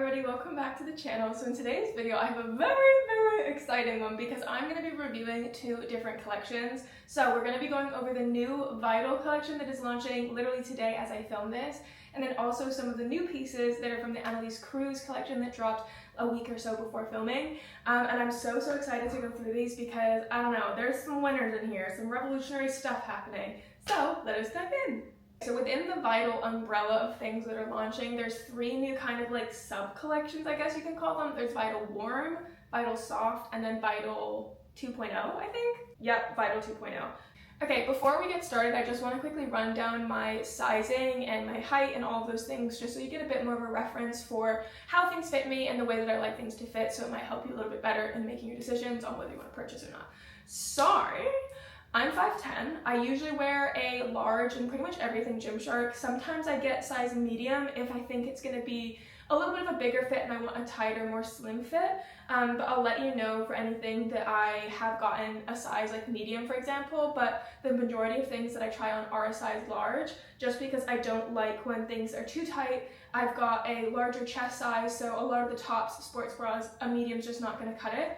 everybody, welcome back to the channel. So in today's video I have a very exciting one because I'm going to be reviewing two different collections. So we're going to be going over the new Vital collection that is launching literally today as I film this, and then also some of the new pieces that are from the Analis Cruz collection that dropped a week or so before filming. And I'm so excited to go through these because, I don't know, there's some winners in here, some revolutionary stuff happening. So let us dive in. So within the Vital umbrella of things that are launching, there's three new kind of like sub-collections, I guess you can call them. There's Vital Warm, Vital Soft, and then Vital 2.0, I think? Yep, Vital 2.0. Okay, before we get started, I just want to quickly run down my sizing and my height and all of those things just so you get a bit more of a reference for how things fit me and the way that I like things to fit, so it might help you a little bit better in making your decisions on whether you want to purchase or not. Sorry. I'm 5'10". I usually wear a large in pretty much everything Gymshark. Sometimes I get size medium if I think it's going to be a little bit of a bigger fit and I want a tighter, more slim fit. But I'll let you know for anything that I have gotten a size like medium, for example. But the majority of things that I try on are a size large, just because I don't like when things are too tight. I've got a larger chest size, so a lot of the tops, sports bras, a medium's just not going to cut it.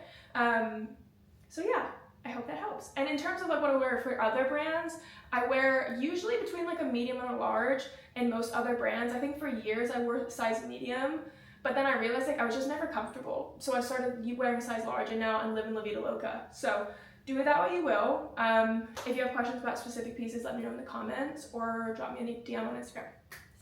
So yeah. I hope that helps. And in terms of like what I wear for other brands, I wear usually between like a medium and a large in most other brands. I think for years I wore size medium, but then I realized like I was just never comfortable. So I started wearing size large, and now I'm living La Vida Loca. So do with that what you will. If you have questions about specific pieces, let me know in the comments or drop me a DM on Instagram.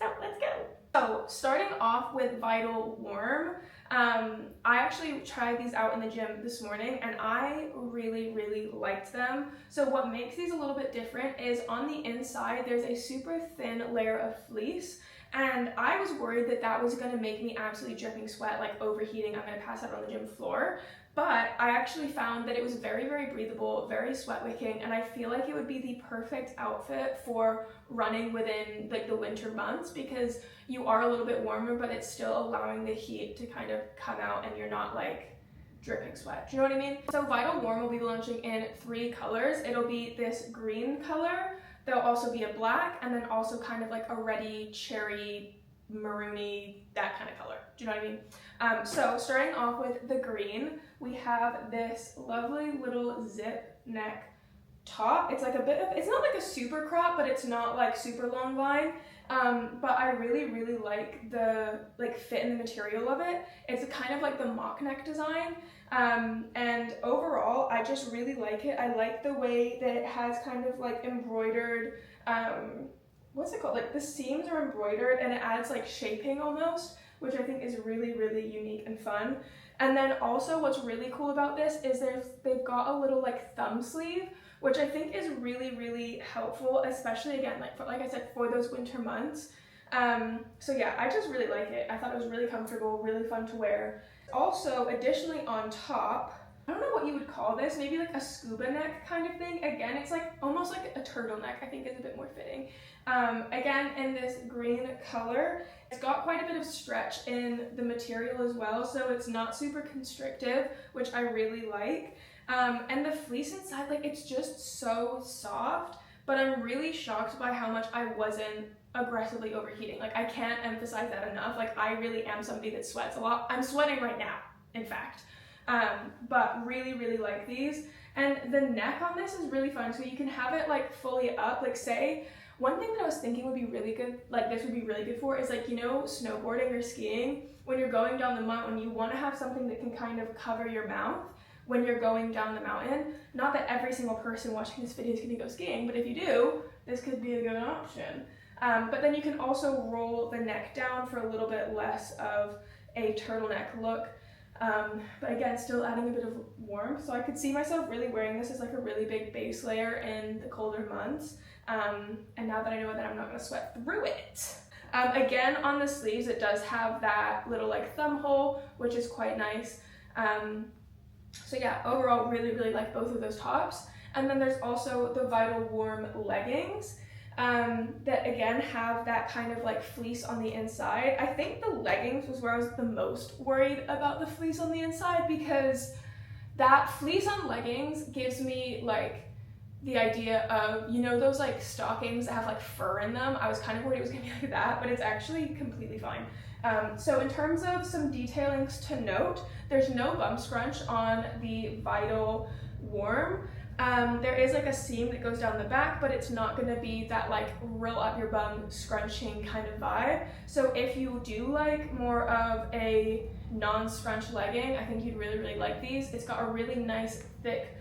So let's go. So starting off with Vital Warm, I actually tried these out in the gym this morning and I really liked them. So what makes these a little bit different is on the inside there's a super thin layer of fleece, and I was worried that that was going to make me absolutely dripping sweat, like overheating, I'm going to pass out on the gym floor. But I actually found that it was very breathable, very sweat wicking, and I feel like it would be the perfect outfit for running within like the winter months, because you are a little bit warmer but it's still allowing the heat to kind of come out and you're not like dripping sweat. Do you know what I mean? So Vital Warm will be launching in 3 colors. It'll be this green color, there'll also be a black, and then also kind of like a reddy, cherry, maroony, that kind of color. Do you know what I mean? So starting off with the green, we have this lovely little zip neck top. It's like a bit of, it's not like a super crop, but it's not like super long line. But I really like the like fit and the material of it. It's a kind of like the mock neck design. And overall, I just really like it. I like the way that it has kind of like embroidered, what's it called? Like the seams are embroidered and it adds like shaping almost, which I think is really unique and fun. And then also what's really cool about this is they've got a little like thumb sleeve, which I think is really helpful, especially again, like I said, for those winter months. So yeah, I just really like it. I thought it was really comfortable, really fun to wear. Also, additionally on top, I don't know what you would call this, maybe like a scuba neck kind of thing. Again, it's like almost like a turtleneck, I think is a bit more fitting. Again, in this green color, it's got quite a bit of stretch in the material as well, so it's not super constrictive, which I really like. And the fleece inside, like it's just so soft, but I'm really shocked by how much I wasn't aggressively overheating. Like I can't emphasize that enough. Like I really am somebody that sweats a lot. I'm sweating right now, in fact. But really like these. And the neck on this is really fun, so you can have it like fully up. Like say, one thing that I was thinking would be really good, like this would be really good for, is like, you know, snowboarding or skiing, when you're going down the mountain, you want to have something that can kind of cover your mouth when you're going down the mountain. Not that every single person watching this video is going to go skiing, but if you do, this could be a good option. But then you can also roll the neck down for a little bit less of a turtleneck look. But again, still adding a bit of warmth. So I could see myself really wearing this as like a really big base layer in the colder months. And now that I know that I'm not going to sweat through it. Again, on the sleeves, it does have that little like thumb hole, which is quite nice. So yeah, overall, really like both of those tops. And then there's also the Vital Warm leggings. That again have that kind of like fleece on the inside. I think the leggings was where I was the most worried about the fleece on the inside, because that fleece on leggings gives me like the idea of, you know, those like stockings that have like fur in them. I was kind of worried it was gonna be like that, but it's actually completely fine. So in terms of some detailings to note, there's no bum scrunch on the Vital Warm. There is like a seam that goes down the back, but it's not going to be that like roll up your bum scrunching kind of vibe. So if you do like more of a non-scrunch legging, I think you'd really, really like these. It's got a really nice thick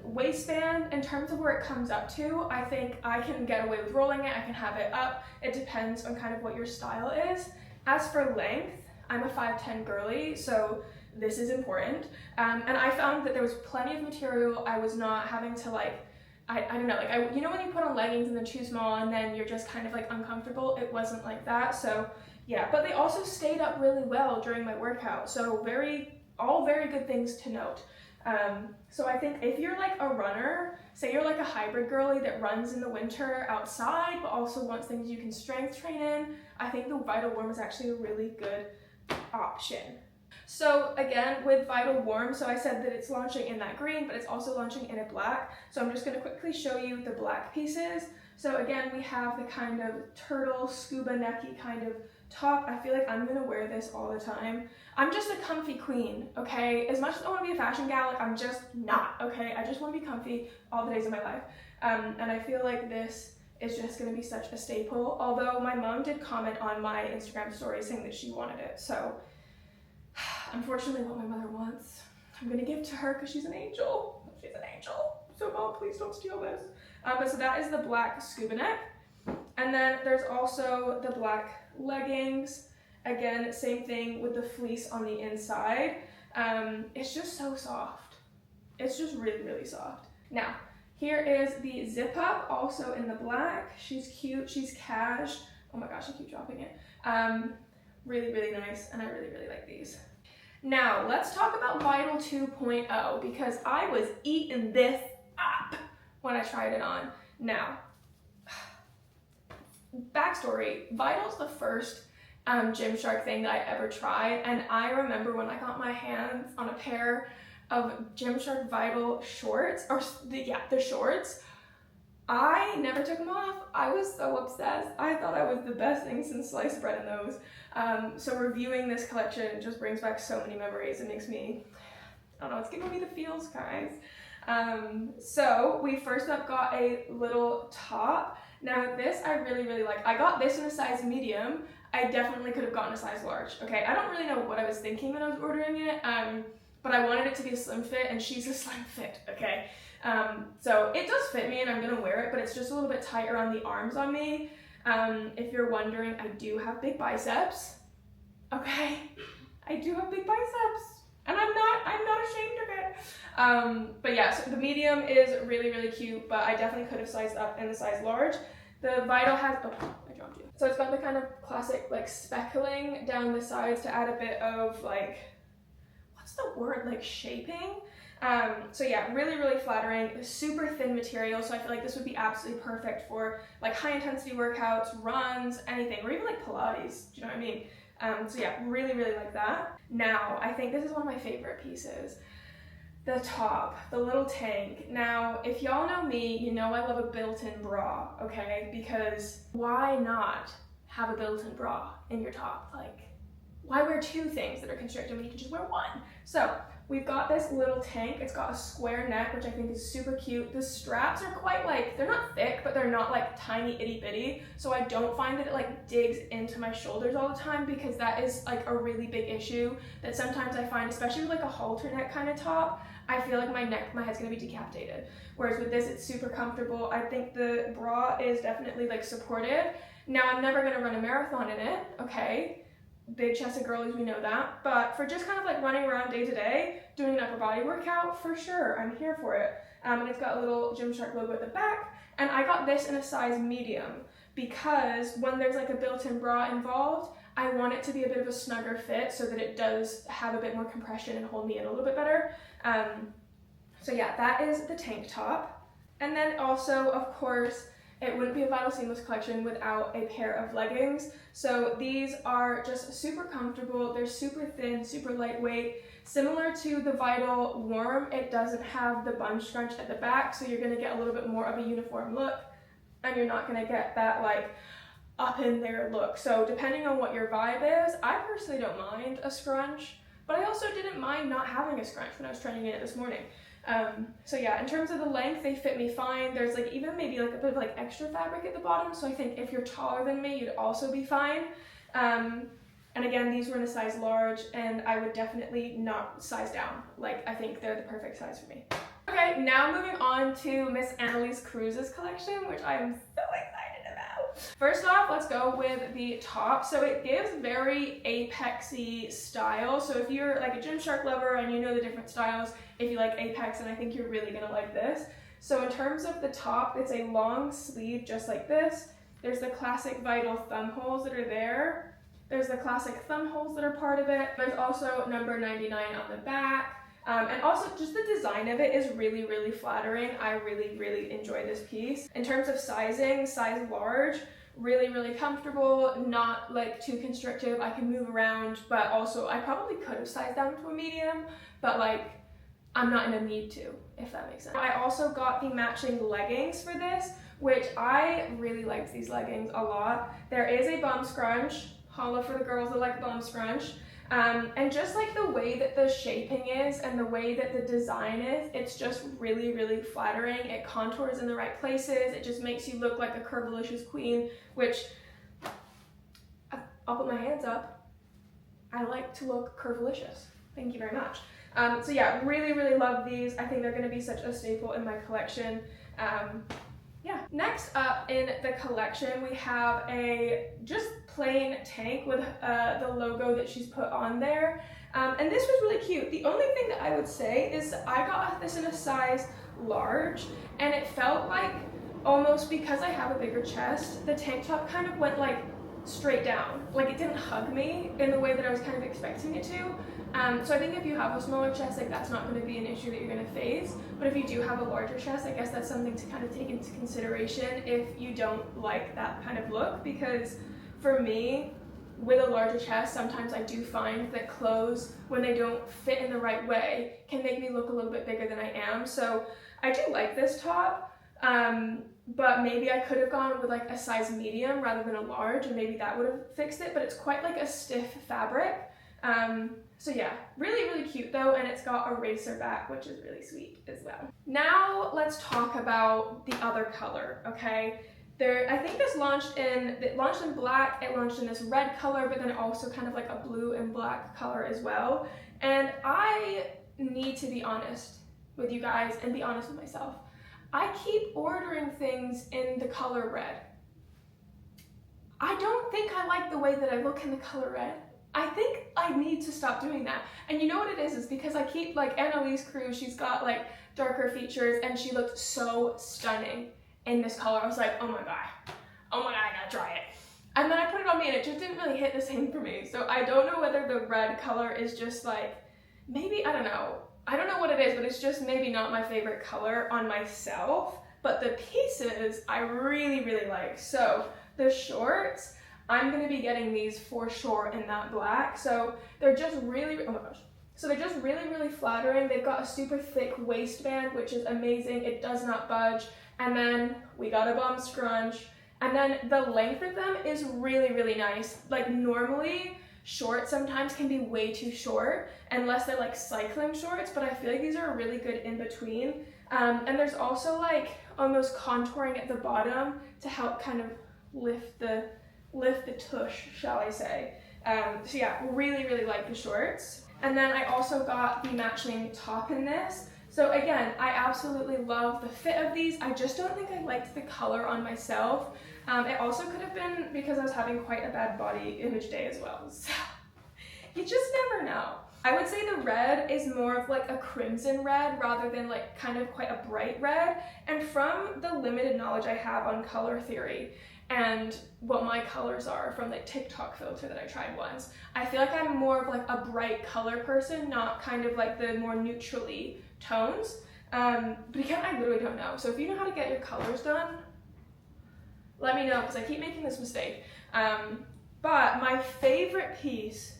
waistband. In terms of where it comes up to, I think I can get away with rolling it. I can have it up. It depends on kind of what your style is. As for length, I'm a 5'10" girly, so this is important. And I found that there was plenty of material. I was not having to like, I don't know, like you know when you put on leggings and they're too small and then you're just kind of like uncomfortable? It wasn't like that. So yeah, but they also stayed up really well during my workout. So all very good things to note. So I think if you're like a runner, say you're like a hybrid girly that runs in the winter outside, but also wants things you can strength train in, I think the Vital Warm is actually a really good option. So again, with Vital Warm, so I said that it's launching in that green, but it's also launching in a black. So I'm just going to quickly show you the black pieces. So again, we have the kind of turtle scuba necky kind of top. I feel like I'm going to wear this all the time. I'm just a comfy queen, okay? As much as I want to be a fashion gal, like, I'm just not, okay? I just want to be comfy all the days of my life. And I feel like this is just going to be such a staple. Although my mom did comment on my Instagram story saying that she wanted it. So unfortunately what my mother wants, I'm going to give to her because she's an angel. She's an angel. So Mom, please don't steal this. But so that is the black scuba neck. And then there's also the black leggings. Again, same thing with the fleece on the inside. It's just so soft. It's just really, really soft. Now, here is the zip up, also in the black. She's cute, she's cash. Oh my gosh, I keep dropping it. Really, really nice, and I really, really like these. Now, let's talk about Vital 2.0 because I was eating this up when I tried it on. Now, backstory, Vital's the first Gymshark thing that I ever tried, and I remember when I got my hands on a pair of Gymshark Vital shorts, or the shorts, I never took them off. I was so obsessed. I thought I was the best thing since sliced bread in those. So reviewing this collection just brings back so many memories. It makes me, I don't know, it's giving me the feels, guys. So we first up got a little top. Now this I really, really like. I got this in a size medium. I definitely could have gotten a size large, okay? I don't really know what I was thinking when I was ordering it, but I wanted it to be a slim fit, and she's a slim fit, okay? So it does fit me and I'm gonna wear it, but it's just a little bit tight around the arms on me. If you're wondering, I do have big biceps, okay? I do have big biceps, and I'm not ashamed of it. But yeah, so the medium is really, really cute, but I definitely could have sized up in the size large. The Vital has, oh, I dropped you. So it's got the kind of classic like speckling down the sides to add a bit of like, what's the word, like shaping? So yeah, really, really flattering, super thin material, so I feel like this would be absolutely perfect for like high intensity workouts, runs, anything, or even like Pilates, do you know what I mean? So yeah, really, really like that. Now, I think this is one of my favorite pieces. The top, the little tank. Now, if y'all know me, you know I love a built-in bra, okay? Because why not have a built-in bra in your top? Like, why wear two things that are constricted when you can just wear one? So we've got this little tank. It's got a square neck, which I think is super cute. The straps are quite like, they're not thick, but they're not like tiny itty bitty. So I don't find that it like digs into my shoulders all the time, because that is like a really big issue that sometimes I find, especially with like a halter neck kind of top. I feel like my head's gonna be decapitated. Whereas with this, it's super comfortable. I think the bra is definitely like supportive. Now, I'm never gonna run a marathon in it, okay? Big chested girlies, we know that. But for just kind of like running around day to day, doing an upper body workout, for sure, I'm here for it. And it's got a little Gymshark logo at the back. And I got this in a size medium because when there's like a built-in bra involved, I want it to be a bit of a snugger fit so that it does have a bit more compression and hold me in a little bit better. So yeah, that is the tank top. And then also, of course, it wouldn't be a Vital Seamless collection without a pair of leggings. So these are just super comfortable. They're super thin, super lightweight. Similar to the Vital Warm, it doesn't have the bun scrunch at the back, so you're gonna get a little bit more of a uniform look, and you're not gonna get that like, up in their look. So depending on what your vibe is, I personally don't mind a scrunch, but I also didn't mind not having a scrunch when I was trying it this morning. So yeah, in terms of the length, they fit me fine. There's like even maybe like a bit of like extra fabric at the bottom, so I think if you're taller than me, you'd also be fine. And again, these were in a size large, and I would definitely not size down. Like, I think they're the perfect size for me. Okay, now moving on to Miss Annalise Cruz's collection, which I'm so excited about. First off, let's go with the top. So it gives very Apex-y style. So if you're like a Gymshark lover and you know the different styles, if you like Apex, and I think you're really gonna like this. So in terms of the top, it's a long sleeve just like this. There's the classic Vital thumb holes that are there. There's the classic thumb holes that are part of it. There's also number 99 on the back. And also just the design of it is really, really flattering. I really, really enjoy this piece. In terms of sizing, size large, really, really comfortable, not like too constrictive. I can move around, but also I probably could have sized down to a medium, but like I'm not in a need to, if that makes sense. I also got the matching leggings for this, which I really liked these leggings a lot. There is a bum scrunch. Holla for the girls that like bum scrunch. And just like the way that the shaping is and the way that the design is, it's just really, really flattering. It contours in the right places. It just makes you look like a curvilicious queen, which I'll put my hands up. I like to look curvilicious. Thank you very much. So yeah, really, really love these. I think they're gonna be such a staple in my collection. Yeah. Next up in the collection, we have a just plain tank with the logo that she's put on there. And this was really cute. The only thing that I would say is I got this in a size large, and it felt like almost because I have a bigger chest, the tank top kind of went like straight down. Like it didn't hug me in the way that I was kind of expecting it to. So I think if you have a smaller chest, like that's not going to be an issue that you're going to face. But if you do have a larger chest, I guess that's something to kind of take into consideration if you don't like that kind of look. Because for me, with a larger chest, sometimes I do find that clothes, when they don't fit in the right way, can make me look a little bit bigger than I am. So I do like this top, but maybe I could have gone with like a size medium rather than a large, and maybe that would have fixed it. But it's quite like a stiff fabric. So yeah, really, really cute though, and it's got a racer back, which is really sweet as well. Now let's talk about the other color, okay? I think it launched in black, it launched in this red color, but then also kind of like a blue and black color as well. And I need to be honest with you guys and be honest with myself. I keep ordering things in the color red. I don't think I like the way that I look in the color red. I think I need to stop doing that. And you know what it is because I keep like Annalise Cruz, she's got like darker features and she looked so stunning in this color. I was like, oh my god, I gotta try it. And then I put it on me and it just didn't really hit the same for me. So I don't know whether the red color is just like, maybe, I don't know what it is, but it's just maybe not my favorite color on myself. But the pieces I really, really like. So the shorts, I'm gonna be getting these for sure in that black. So they're just really, oh my gosh. So they're just really, really flattering. They've got a super thick waistband, which is amazing. It does not budge. And then we got a bum scrunch. And then the length of them is really, really nice. Like normally, shorts sometimes can be way too short unless they're like cycling shorts, but I feel like these are really good in between. And there's also like almost contouring at the bottom to help kind of lift the tush, shall I say. So yeah, really, really like the shorts. And then I also got the matching top in this. So again, I absolutely love the fit of these. I just don't think I liked the color on myself. It also could have been because I was having quite a bad body image day as well. So you just never know. I would say the red is more of like a crimson red rather than like kind of quite a bright red. And from the limited knowledge I have on color theory and what my colors are from the TikTok filter that I tried once, I feel like I'm more of like a bright color person, not kind of like the more neutrally tones. But again, I literally don't know. So if you know how to get your colors done, let me know because I keep making this mistake. But my favorite piece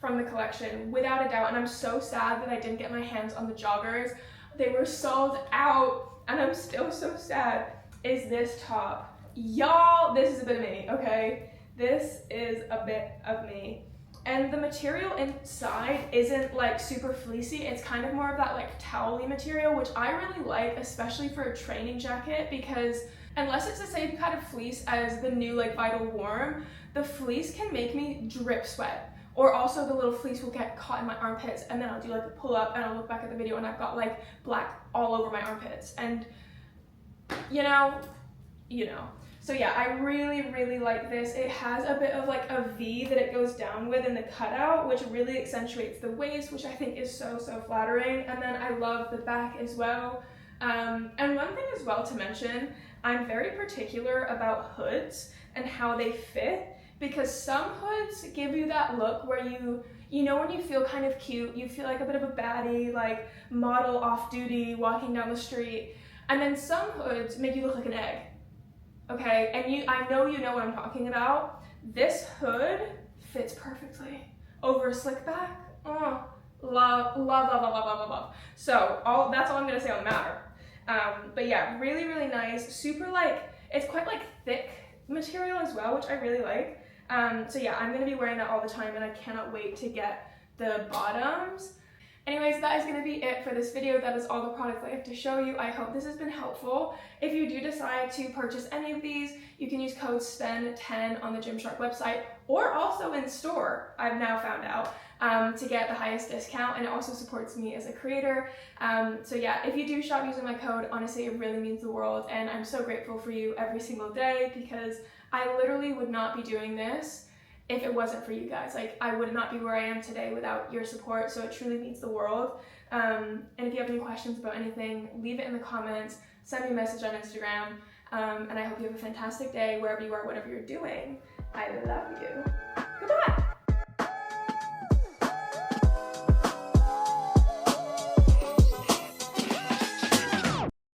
from the collection, without a doubt, and I'm so sad that I didn't get my hands on the joggers. They were sold out and I'm still so sad, is this top. y'all, this is a bit of me, okay? This is a bit of me. And the material inside isn't like super fleecy. It's kind of more of that like towel-y material, which I really like, especially for a training jacket, because unless it's the same kind of fleece as the new like Vital Warm, the fleece can make me drip sweat. Or also the little fleece will get caught in my armpits, and then I'll do like a pull up and I'll look back at the video and I've got like black all over my armpits. And you know. So yeah, I really like this. It has a bit of like a V that it goes down with in the cutout, which really accentuates the waist, which I think is so flattering. And then I love the back as well. And one thing as well to mention, I'm very particular about hoods and how they fit, because some hoods give you that look where you know when you feel kind of cute, you feel like a bit of a baddie, like model off duty walking down the street, and then some hoods make you look like an egg. Okay, and I know you know what I'm talking about. This hood fits perfectly over a slick back. Oh, love. So that's all I'm gonna say on the matter. But yeah, really nice. Super like, it's quite like thick material as well, which I really like. So yeah, I'm gonna be wearing that all the time, and I cannot wait to get the bottoms. Anyways, that is going to be it for this video. That is all the products I have to show you. I hope this has been helpful. If you do decide to purchase any of these, you can use code SPEN10 on the Gymshark website, or also in store, I've now found out, to get the highest discount, and it also supports me as a creator. So yeah, if you do shop using my code, honestly, it really means the world, and I'm so grateful for you every single day, because I literally would not be doing this if it wasn't for you guys. Like, I would not be where I am today without your support, so it truly means the world. And if you have any questions about anything, leave it in the comments, send me a message on Instagram, and I hope you have a fantastic day wherever you are, whatever you're doing. I love you. Goodbye!